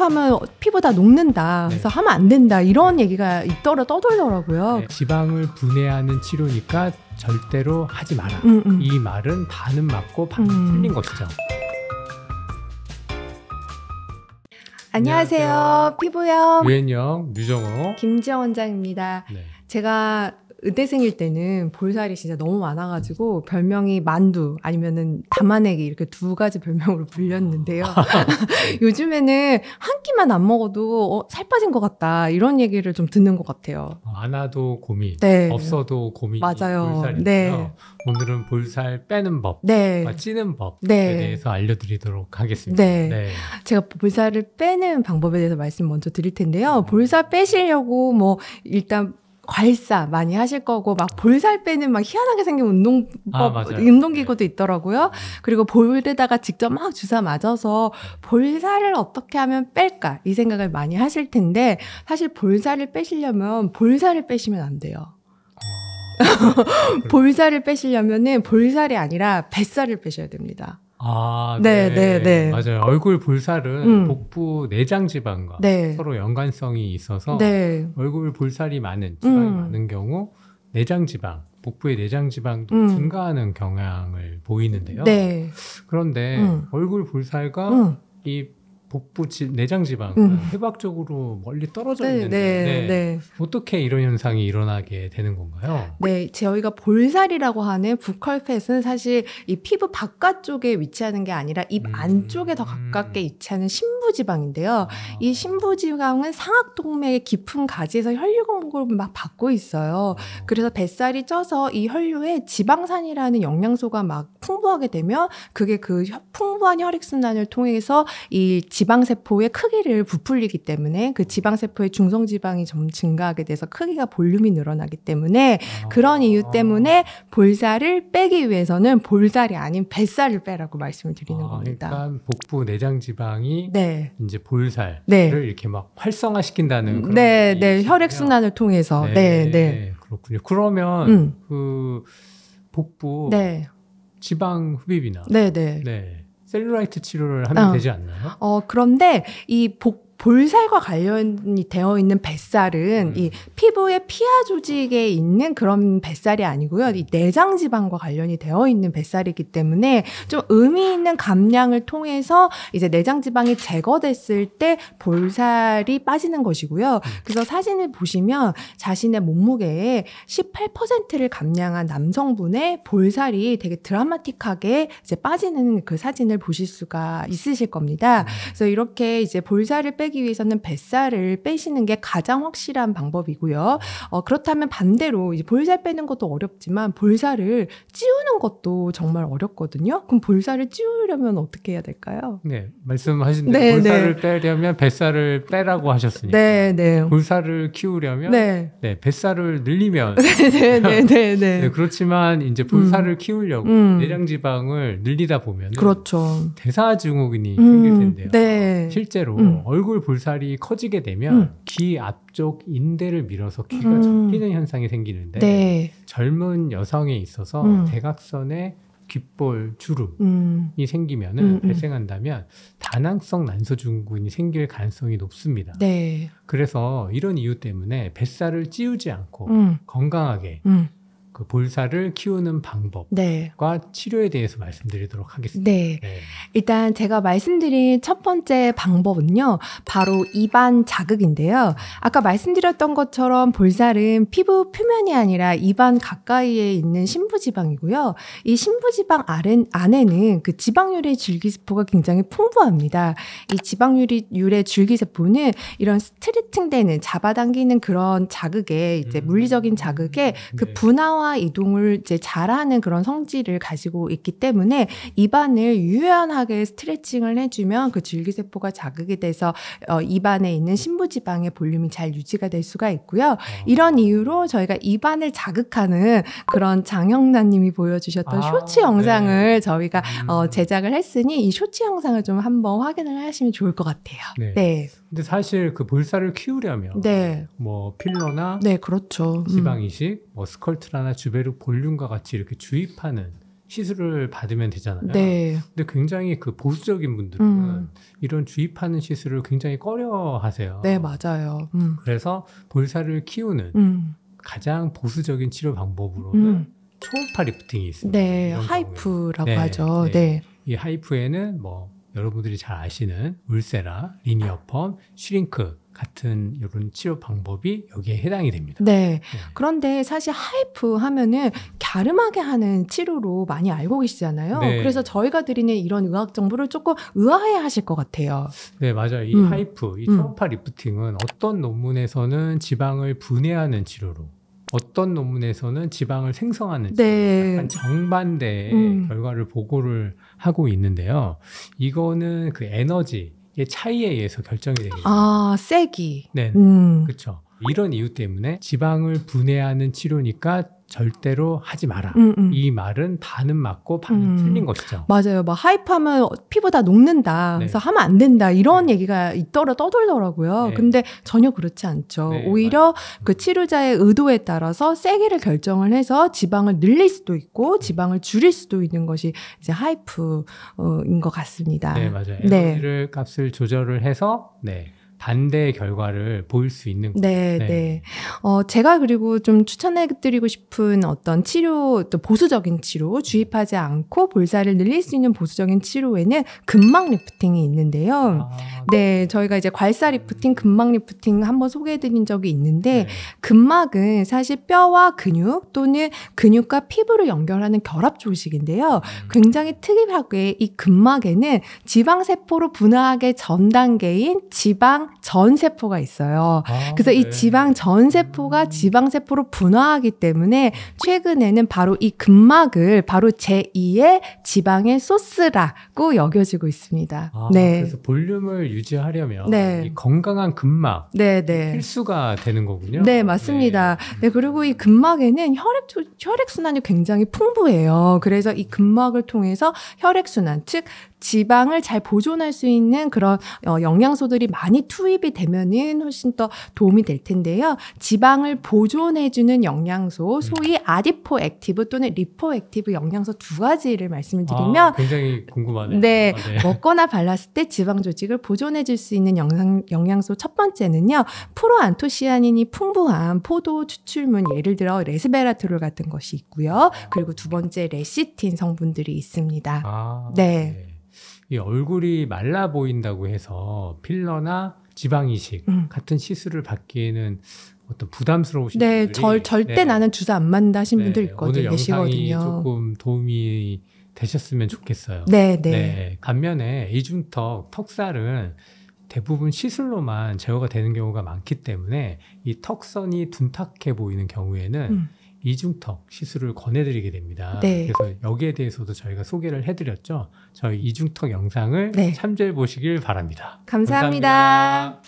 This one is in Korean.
자꾸 하면 피부 다 녹는다. 그래서 하면 안 된다. 이런 얘기가 떠돌더라고요. 네, 지방을 분해하는 치료니까 절대로 하지 마라. 이 말은 반은 맞고 반은 틀린 것이죠. 안녕하세요. 피부염 유엔영, 류정호, 김지영 원장입니다. 네. 제가 의대생일 때는 볼살이 진짜 너무 많아가지고 별명이 만두 아니면은 담아내기 이렇게 두 가지 별명으로 불렸는데요. 요즘에는 한 끼만 안 먹어도 살 빠진 것 같다 이런 얘기를 좀 듣는 것 같아요. 많아도 고민, 네. 없어도 고민이 맞아요. 볼살인데요. 네. 오늘은 볼살 빼는 법, 네. 찌는 법에 네. 대해서 알려드리도록 하겠습니다. 네. 네. 제가 볼살을 빼는 방법에 대해서 말씀 먼저 드릴 텐데요. 볼살 빼시려고 뭐 일단 괄사 많이 하실 거고 막 볼살 빼는 막 희한하게 생긴 운동기구도 있더라고요. 그리고 볼에다가 직접 막 주사 맞아서 볼살을 어떻게 하면 뺄까 이 생각을 많이 하실 텐데 사실 볼살을 빼시려면 볼살을 빼시면 안 돼요. 볼살을 빼시려면은 볼살이 아니라 뱃살을 빼셔야 됩니다. 네. 맞아요. 얼굴 볼살은 복부 내장 지방과 서로 연관성이 있어서 얼굴 볼살이 많은 지방이 많은 경우 내장 지방, 복부의 내장 지방도 증가하는 경향을 보이는데요. 그런데 얼굴 볼살과 이 복부 내장 지방은 해박적으로 멀리 떨어져 있는데 어떻게 이런 현상이 일어나게 되는 건가요? 네, 저희가 볼살이라고 하는 부컬팻은 사실 이 피부 바깥쪽에 위치하는 게 아니라 입 안쪽에 더 가깝게 위치하는 심부지방인데요. 이 심부지방은 상악동맥의 깊은 가지에서 혈류 공급을 막 받고 있어요. 그래서 뱃살이 쪄서 이 혈류에 지방산이라는 영양소가 막 풍부하게 되면 그게 그 풍부한 혈액순환을 통해서 이 지방세포의 크기를 부풀리기 때문에 그 지방세포의 중성지방이 좀 증가하게 돼서 크기가 볼륨이 늘어나기 때문에 그런 이유 때문에 볼살을 빼기 위해서는 볼살이 아닌 뱃살을 빼라고 말씀을 드리는 겁니다. 그러니까 복부 내장지방이 이제 볼살을 이렇게 막 활성화시킨다는 그런 혈액순환을 통해서 그렇군요. 그러면 그 복부 지방 흡입이나 셀룰라이트 치료를 하면 되지 않나요? 그런데 이 볼살과 관련이 되어 있는 뱃살은 이 피부의 피하 조직에 있는 그런 뱃살이 아니고요. 이 내장 지방과 관련이 되어 있는 뱃살이기 때문에 좀 의미 있는 감량을 통해서 이제 내장 지방이 제거됐을 때 볼살이 빠지는 것이고요. 그래서 사진을 보시면 자신의 몸무게의 18%를 감량한 남성분의 볼살이 되게 드라마틱하게 이제 빠지는 그 사진을 보실 수가 있으실 겁니다. 그래서 이렇게 이제 볼살을 빼기 위해서는 뱃살을 빼시는 게 가장 확실한 방법이고요. 그렇다면 반대로 이제 볼살 빼는 것도 어렵지만 볼살을 찌우는 것도 정말 어렵거든요. 그럼 볼살을 찌우려면 어떻게 해야 될까요? 네, 말씀하신 대로 볼살을 빼려면 뱃살을 빼라고 하셨으니까 볼살을 키우려면 뱃살을 늘리면 그렇지만 이제 볼살을 키우려고 내장 지방을 늘리다 보면 대사증후군이 생길 텐데요. 실제로 얼굴 볼살이 커지게 되면 귀 앞쪽 인대를 밀어서 귀가 접히는 현상이 생기는데 젊은 여성에 있어서 대각선에 귓볼 주름이 생기면은 발생한다면 다낭성 난소증후군이 생길 가능성이 높습니다. 그래서 이런 이유 때문에 뱃살을 찌우지 않고 건강하게 그 볼살을 키우는 방법과 치료에 대해서 말씀드리도록 하겠습니다. 일단 제가 말씀드린 첫 번째 방법은요. 바로 입안 자극인데요. 아까 말씀드렸던 것처럼 볼살은 피부 표면이 아니라 입안 가까이에 있는 심부지방이고요. 이 심부지방 안에는 그 지방유래 줄기세포가 굉장히 풍부합니다. 이 지방유래 줄기세포는 이런 스트레칭되는 잡아당기는 그런 자극에 이제 물리적인 자극에 그 분화와 이동을 이제 잘하는 그런 성질을 가지고 있기 때문에 입안을 유연하게 스트레칭을 해주면 그 줄기세포가 자극이 돼서 입안에 있는 심부지방의 볼륨이 잘 유지가 될 수가 있고요. 이런 이유로 저희가 입안을 자극하는 그런 장영란님이 보여주셨던 쇼츠 영상을 저희가 제작을 했으니 이 쇼츠 영상을 좀 한번 확인을 하시면 좋을 것 같아요. 근데 사실 그 볼살을 키우려면 뭐 필러나 지방 이식, 뭐 스컬트라나 주베르 볼륨과 같이 이렇게 주입하는 시술을 받으면 되잖아요. 네. 근데 굉장히 그 보수적인 분들은 이런 주입하는 시술을 굉장히 꺼려하세요. 네, 맞아요. 그래서 볼살을 키우는 가장 보수적인 치료 방법으로는 초음파 리프팅이 있습니다. 네, 하이프라고 하죠. 네. 이 하이프에는 뭐 여러분들이 잘 아시는 울세라, 리니어펌, 슈링크 같은 이런 치료 방법이 여기에 해당이 됩니다. 네. 그런데 사실 하이프 하면은 갸름하게 하는 치료로 많이 알고 계시잖아요. 네. 그래서 저희가 드리는 이런 의학 정보를 조금 의아해 하실 것 같아요. 네, 맞아요. 이 하이프, 이 초음파 리프팅은 어떤 논문에서는 지방을 분해하는 치료로, 어떤 논문에서는 지방을 생성하는 치료, 네. 약간 정반대의 결과를 보고를 하고 있는데요. 이거는 그 에너지의 차이에 의해서 결정이 되게 됩니다. 아, 세기. 네, 그렇죠. 이런 이유 때문에 지방을 분해하는 치료니까 절대로 하지 마라. 이 말은 반은 맞고 반은 틀린 것이죠. 맞아요. 막 하이프하면 피부 다 녹는다. 네. 그래서 하면 안 된다. 이런 얘기가 떠돌더라고요. 네. 근데 전혀 그렇지 않죠. 네, 오히려 맞아요. 그 치료자의 의도에 따라서 세기를 결정을 해서 지방을 늘릴 수도 있고 지방을 줄일 수도 있는 것이 이제 하이프인 것 같습니다. 네, 맞아요. 에너지를 값을 조절을 해서 반대의 결과를 보일 수 있는 거죠. 네. 제가 그리고 좀 추천해드리고 싶은 어떤 치료, 또 보수적인 치료, 주입하지 않고 볼살을 늘릴 수 있는 보수적인 치료에는 근막 리프팅이 있는데요. 네, 저희가 이제 괄사 리프팅, 근막 리프팅 한번 소개해드린 적이 있는데, 근막은 사실 뼈와 근육 또는 근육과 피부를 연결하는 결합 조직인데요. 굉장히 특이하게 이 근막에는 지방세포로 분화하기 전 단계인 지방 전세포가 있어요. 그래서 이 지방 전세포가 지방세포로 분화하기 때문에 최근에는 바로 이 근막을 바로 제2의 지방의 소스라고 여겨지고 있습니다. 그래서 볼륨을 유지하려면 이 건강한 근막 필수가 되는 거군요. 네, 맞습니다. 네, 그리고 이 근막에는 혈액순환이 굉장히 풍부해요. 그래서 이 근막을 통해서 혈액순환, 즉 지방을 잘 보존할 수 있는 그런 영양소들이 많이 투입이 되면은 훨씬 더 도움이 될 텐데요. 지방을 보존해주는 영양소, 소위 아디포 액티브 또는 리포 액티브 영양소 두 가지를 말씀을 드리면 굉장히 궁금하네요. 네, 먹거나 발랐을 때 지방 조직을 보존해줄 수 있는 영양소 첫 번째는요. 프로안토시아닌이 풍부한 포도 추출물, 예를 들어 레스베라트롤 같은 것이 있고요. 그리고 두 번째 레시틴 성분들이 있습니다. 네. 이 얼굴이 말라 보인다고 해서 필러나 지방 이식 같은 시술을 받기에는 어떤 부담스러우신 분들이 절대 나는 주사 안 맞는다 하신 분들 오늘 영상이 조금 도움이 되셨으면 좋겠어요. 네. 반면에 이중턱, 턱살은 대부분 시술로만 제거가 되는 경우가 많기 때문에 이 턱선이 둔탁해 보이는 경우에는 이중턱 시술을 권해드리게 됩니다. 그래서 여기에 대해서도 저희가 소개를 해드렸죠. 저희 이중턱 영상을 참조해 보시길 바랍니다. 감사합니다.